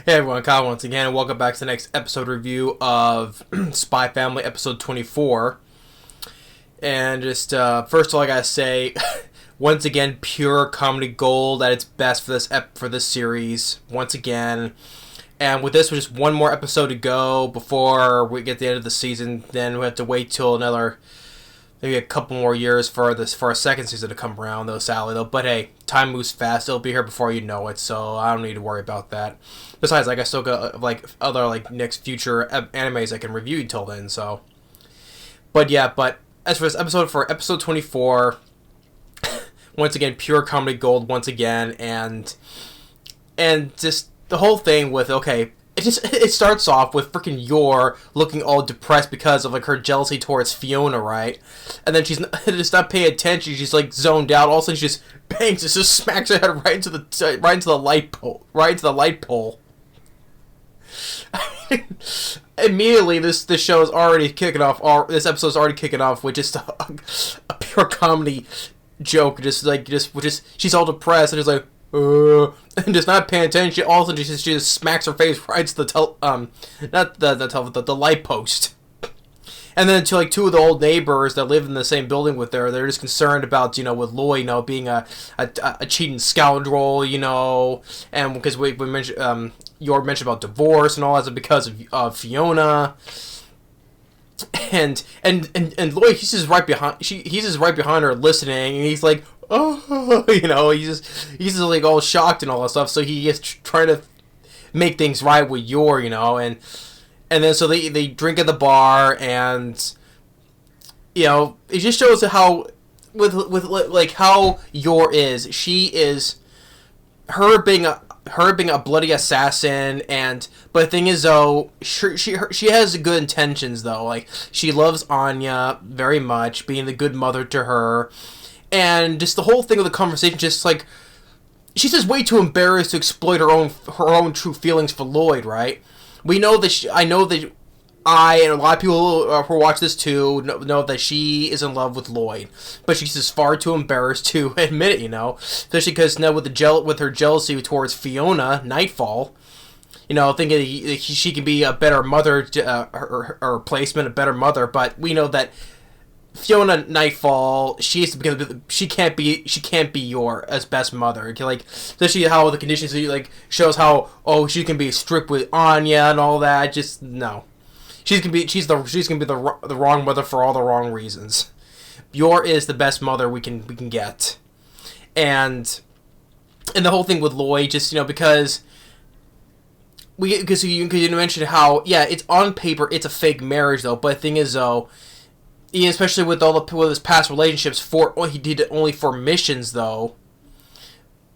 Hey everyone, Kyle once again, and welcome back to the next episode review of Spy Family episode 24. And just, first of all, I gotta say, once again, pure comedy gold at its best for this series, once again. And with this, with just one more episode to go before we get to the end of the season, then we have to wait till another, maybe a couple more years for a second season to come around, though, sadly, though. But hey, time moves fast. It'll be here before you know it, so I don't need to worry about that. Besides, I still got, other, next future animes I can review until then, so. But yeah, but as for episode 24, once again, pure comedy gold once again, and just the whole thing with, okay, it starts off with freaking Yor looking all depressed because of her jealousy towards Fiona, right? And then she's just not paying attention. She's zoned out. All of a sudden, she just bangs, just smacks her head right into the light pole. Immediately, this show is already kicking off. This episode is already kicking off with just a pure comedy joke. She's all depressed and just and just not paying attention. All of a sudden, she just smacks her face right to the light post. And then to two of the old neighbors that live in the same building with her, they're just concerned about with Lloyd being a cheating scoundrel, and because we mentioned Yor mentioned about divorce and all that because of Fiona. And Lloyd, he's just right behind her listening, and he's like, oh, he's just all shocked and all that stuff. So he is trying to make things right with Yor, and then so they drink at the bar, and it just shows how with how Yor is. She is her being a bloody assassin, but the thing is though, she has good intentions though. She loves Anya very much, being the good mother to her, and just the whole thing of the conversation, just she's just way too embarrassed to exploit her own true feelings for Lloyd, right? We know that I know that I and a lot of people who watch this too know that she is in love with Lloyd, but she's just far too embarrassed to admit it, especially because now with her jealousy towards Fiona Nightfall, thinking she can be a better mother, her replacement, a better mother, but we know that Fiona Nightfall, she can't be Yor as best mother. Especially how the conditions shows how she can be strict with Anya and all that. Just no, she's gonna be the wrong mother for all the wrong reasons. Yor is the best mother we can get, and the whole thing with Lloyd, just because you mentioned how it's on paper it's a fake marriage though, but the thing is though, especially with his past relationships, he did it only for missions though.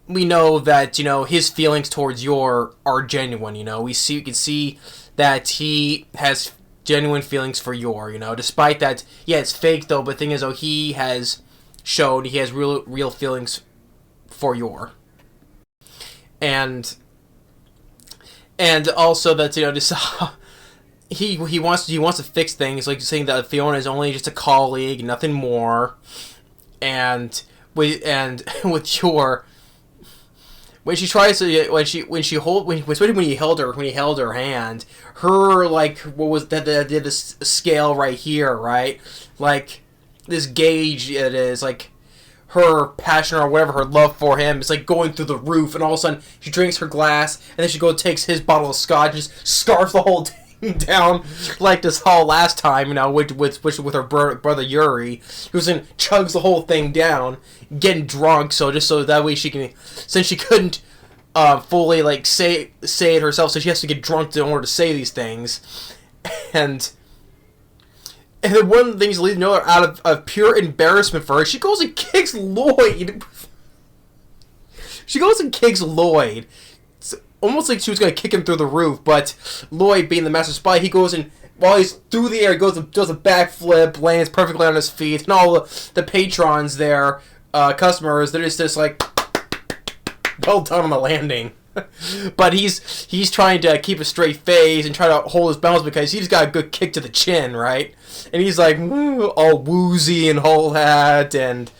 We know that his feelings towards Yor are genuine. We can see that he has genuine feelings for Yor. Despite that, it's fake though. But the thing is though, he has shown he has real feelings for Yor, and also that just. He wants to fix things, saying that Fiona is only just a colleague, nothing more, and with Yor, especially when he held her hand, her what was that did this scale right here, right, this gauge it is her passion or whatever, her love for him is going through the roof, and all of a sudden she drinks her glass, and then she takes his bottle of scotch and just scarfs the whole down this whole last time, with her brother Yuri, who chugs the whole thing down, getting drunk, so that way she can, since she couldn't fully say it herself, so she has to get drunk in order to say these things, and then one of the things leads another out of pure embarrassment for her. She goes and kicks Lloyd. It's almost like she was going to kick him through the roof, but Lloyd, being the master spy, he goes and, while he's through the air, does a backflip, lands perfectly on his feet, and all the patrons there, customers, they're just well done on the landing. But he's trying to keep a straight face and try to hold his balance because he's got a good kick to the chin, right? And he's all woozy and all that, and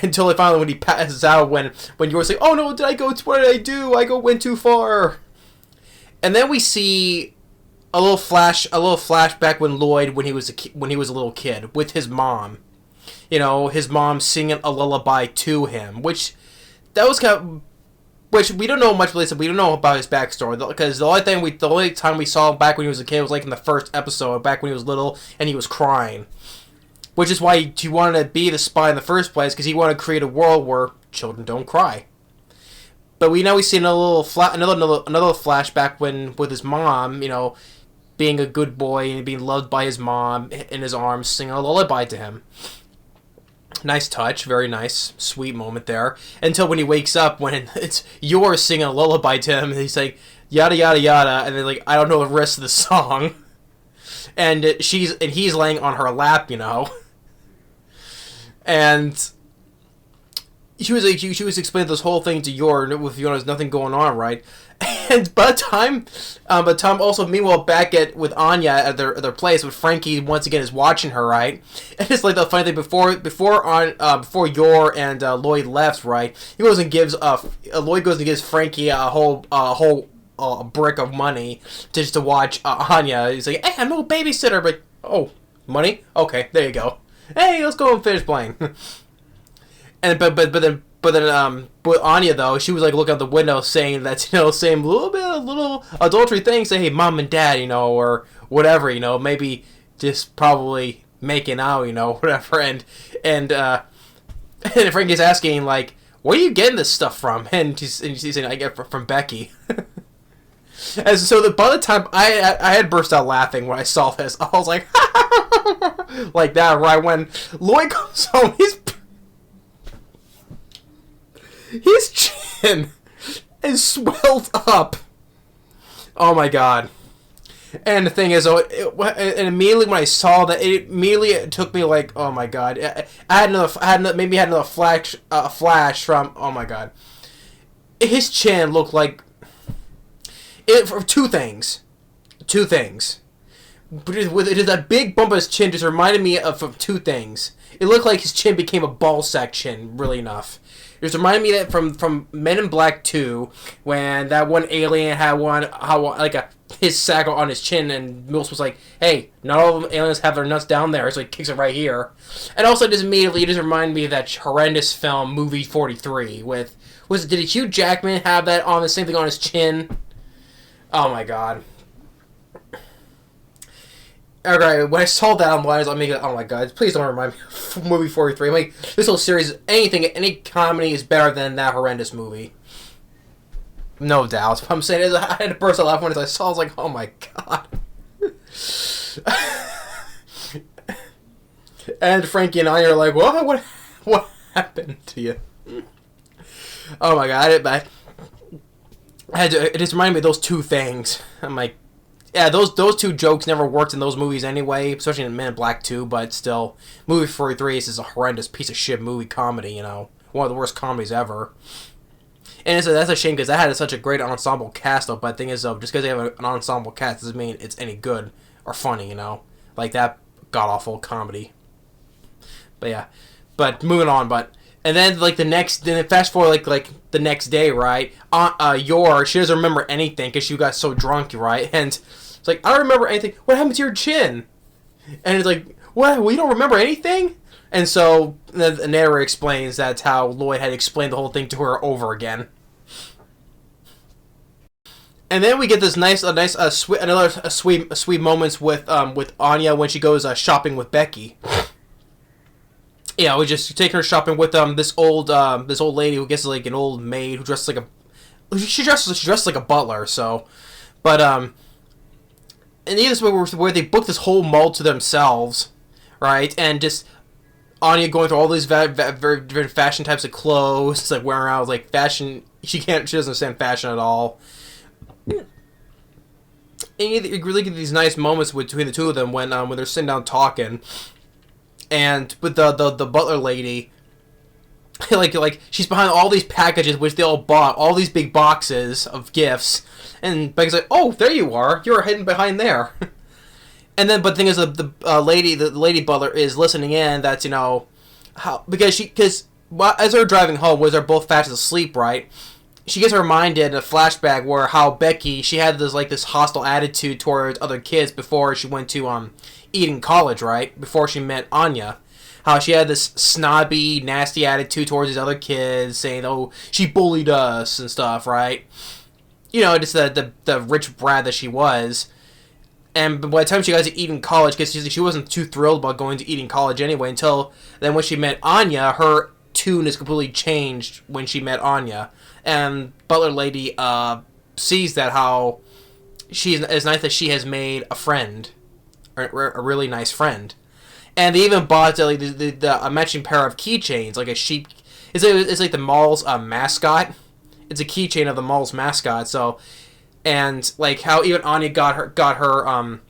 until finally when he passes out, when Yor's like, oh no, did I go? What did I do? Went too far. And then we see a little flashback when Lloyd, when he was a little kid with his mom. His mom singing a lullaby to him, which we don't know much. We don't know about his backstory because the only time we saw him back when he was a kid was like in the first episode, back when he was little and he was crying, which is why he wanted to be the spy in the first place, because he wanted to create a world where children don't cry. But we see another flashback with his mom, being a good boy and being loved by his mom in his arms, singing a lullaby to him. Nice touch, very nice, sweet moment there. Until when he wakes up, when it's Yor singing a lullaby to him, and he's like, yada yada yada, and then like, I don't know the rest of the song. And he's laying on her lap, and she was explaining this whole thing to Yor with there's nothing going on, right? And by the time also meanwhile back with Anya at their place, with Frankie once again is watching her, right? And it's like the funny thing before Yor and Lloyd left, right? Lloyd goes and gives Frankie a whole brick of money just to watch Anya. He's like, hey, I'm no babysitter, but oh, money? Okay, there you go. Hey, let's go and finish playing. And but then Anya though, she was like looking out the window saying that saying a little adultery things, say, hey, mom and dad, or whatever, maybe just probably making out, whatever, and Frankie's asking like, where are you getting this stuff from? And she's saying, I get it from Becky. And so by the time I had burst out laughing when I saw this, I was like, like that, right when Lloyd comes home, his chin is swelled up. Oh my god. And the thing is, and immediately when I saw that, it took me like, oh my god. I had another flash from, oh my god. His chin looked like, for two things. But it is that big bump on his chin just reminded me of two things. It looked like his chin became a ball sack chin, really enough. It just reminded me that from Men in Black 2, when that one alien had his sack on his chin, and Mills was like, hey, not all of them aliens have their nuts down there, so he kicks it right here. And also it just reminded me of that horrendous film, Movie 43, did Hugh Jackman have that on the same thing on his chin? Oh my god. Okay, when I saw that online, I was like, oh my god, please don't remind me of Movie 43. I'm like, this whole series, any comedy is better than that horrendous movie. No doubt. I'm saying, I had to burst out laughing when I saw it. I was like, oh my god. And Frankie and I are like, what happened to you? Oh my god, it just reminded me of those two things. I'm like, yeah, those two jokes never worked in those movies anyway, especially in Men in Black 2, but still, Movie 43 is a horrendous piece of shit movie comedy, one of the worst comedies ever. And that's a shame, because that had such a great ensemble cast, though, but the thing is, though, just because they have an ensemble cast doesn't mean it's any good or funny, like that god-awful comedy. But yeah, moving on, and then fast forward like the next day, right? Yor, she doesn't remember anything because she got so drunk, right? And it's like, I don't remember anything. What happened to your chin? And it's like, what? Well, you don't remember anything? And so the narrator explains that's how Lloyd had explained the whole thing to her over again. And then we get this sweet moments with Anya when she goes shopping with Becky. Yeah, we just take her shopping with this old lady who gets like an old maid who dresses like she dresses like a butler. So, but and this where they book this whole mall to themselves, right? And just Anya going through all these very different fashion types of clothes, like wearing out like fashion. She doesn't understand fashion at all. And you really get these nice moments between the two of them when they're sitting down talking. And with the butler lady, like she's behind all these packages which they all bought, all these big boxes of gifts, and Becky's like, "Oh, there you are! You're hidden behind there." And then, but the thing is, the lady butler is listening in. That's because as they're driving home, where they're both fast asleep, right? She gets reminded in a flashback where how Becky, she had this hostile attitude towards other kids before she went to Eden College, right? Before she met Anya. How she had this snobby, nasty attitude towards these other kids, saying, "Oh, she bullied us" and stuff, right? You know, just the rich brat that she was. And by the time she got to Eden College, because she wasn't too thrilled about going to Eden College anyway, until then when she met Anya, her tune is completely changed when she met Anya. And Butler Lady sees that how it's nice that she has made a friend, a really nice friend. And they even bought a matching pair of keychains, like a sheep. It's like the mall's mascot. It's a keychain of the mall's mascot. So, and like how even Anya got her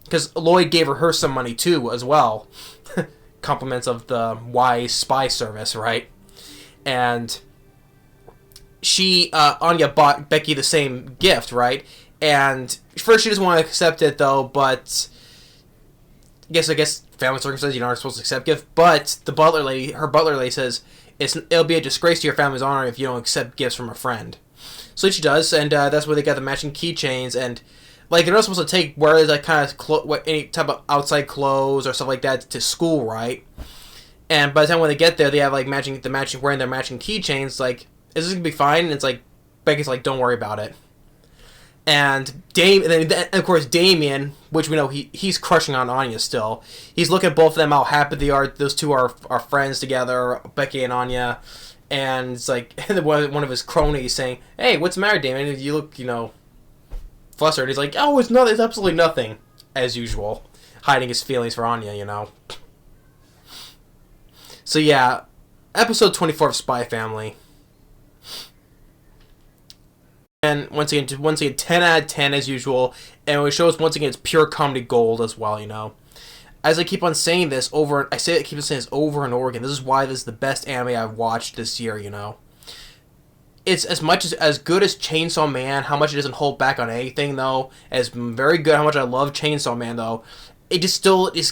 because Lloyd gave her some money too as well, compliments of the wise spy service, right? And Anya bought Becky the same gift, right? And first she doesn't want to accept it though, but I guess family circumstances, you're not supposed to accept gifts. But her butler lady says it'll be a disgrace to your family's honor if you don't accept gifts from a friend. So she does, and that's where they got the matching keychains. And like they're not supposed to take wear like kind of any type of outside clothes or stuff like that to school, right? And by the time when they get there, they have like wearing their matching keychains. Like, is this gonna be fine? And it's like Becky's like, don't worry about it. And of course Damien, which we know he's crushing on Anya still. He's looking at both of them, how happy they are. Those two are friends together, Becky and Anya. And it's like one of his cronies saying, "Hey, what's the matter, Damien? You look, flustered." He's like, "Oh, it's nothing. It's absolutely nothing," as usual, hiding his feelings for Anya. So yeah, episode 24 of Spy Family. And once again, 10 out of 10 as usual. And it shows once again it's pure comedy gold as well. As I keep on saying this over and over again. This is why this is the best anime I've watched this year. It's as good as Chainsaw Man. How much it doesn't hold back on anything though. As very good. How much I love Chainsaw Man though. It just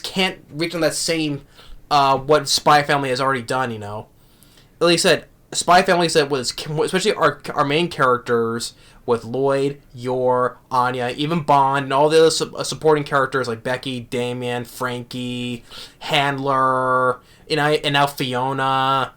can't reach on that same what Spy Family has already done. Like I said, Spy Family said was especially our main characters with Lloyd, Yor, Anya, even Bond, and all the other supporting characters like Becky, Damien, Frankie, Handler, and now Fiona.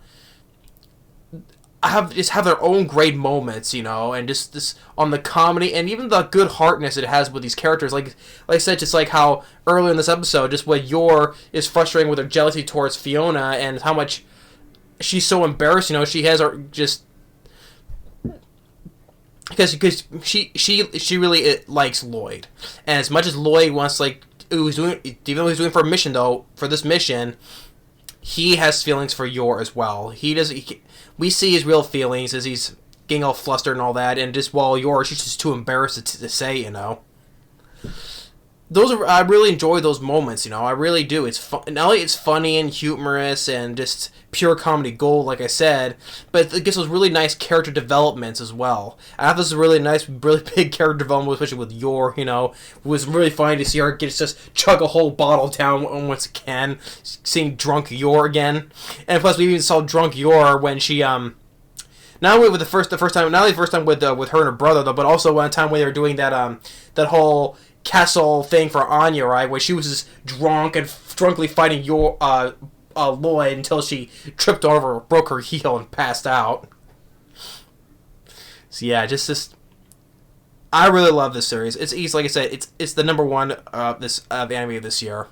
Have their own great moments, and just this on the comedy and even the good heartness it has with these characters. Like I said, just like how earlier in this episode, just what Yor is frustrating with her jealousy towards Fiona and how much she's so embarrassed, she has just because she really likes Lloyd, and as much as Lloyd wants even though he's doing for a mission though, for this mission, he has feelings for Yor as well. We see his real feelings as he's getting all flustered and all that, and just while Yor, she's just too embarrassed to say, I really enjoy those moments, I really do. It's fun. Not only it's funny and humorous and just pure comedy gold, like I said, but it gets those really nice character developments as well. I have this really nice, really big character development, especially with Yor, It was really funny to see her just chug a whole bottle down once again, seeing drunk Yor again. And plus we even saw drunk Yor when she, not only with the first time with her and her brother though, but also one time when they were doing that whole castle thing for Anya, right? Where she was just drunkenly fighting Lloyd until she tripped over, broke her heel, and passed out. So yeah, just I really love this series. It's like I said, it's the number one the anime of this year.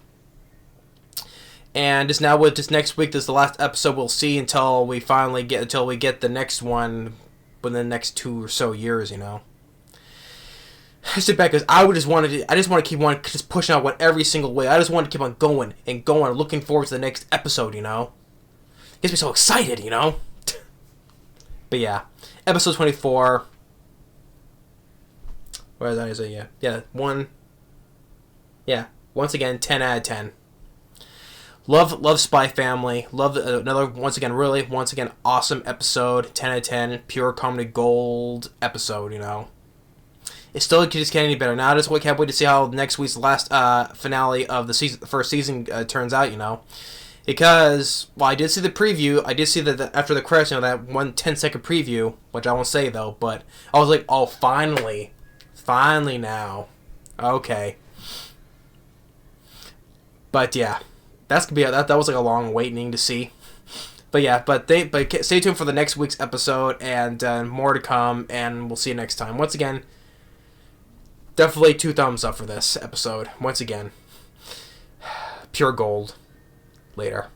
And just now with this next week, this is the last episode we'll see until we get the next one within the next 2 or so years, I sit back because I just want to keep on just pushing out one every single way. I just want to keep on going and going, looking forward to the next episode, Gets me so excited, But yeah, episode 24. Where is that? Is it? Yeah, once again, 10 out of 10. Love Spy Family. Love another once again awesome episode. 10 out of 10, pure comedy gold episode. It still just can't any better. Now I just can't wait to see how next week's last finale of the first season turns out. Because, well, I did see the preview. I did see that after the credits, that 1 10-second preview, which I won't say though, but I was like, oh, finally. Finally now. Okay. But yeah, that's gonna be that was like a long waiting to see. But yeah, but stay tuned for the next week's episode and more to come, and we'll see you next time. Once again, definitely 2 thumbs up for this episode. Once again, pure gold. Later.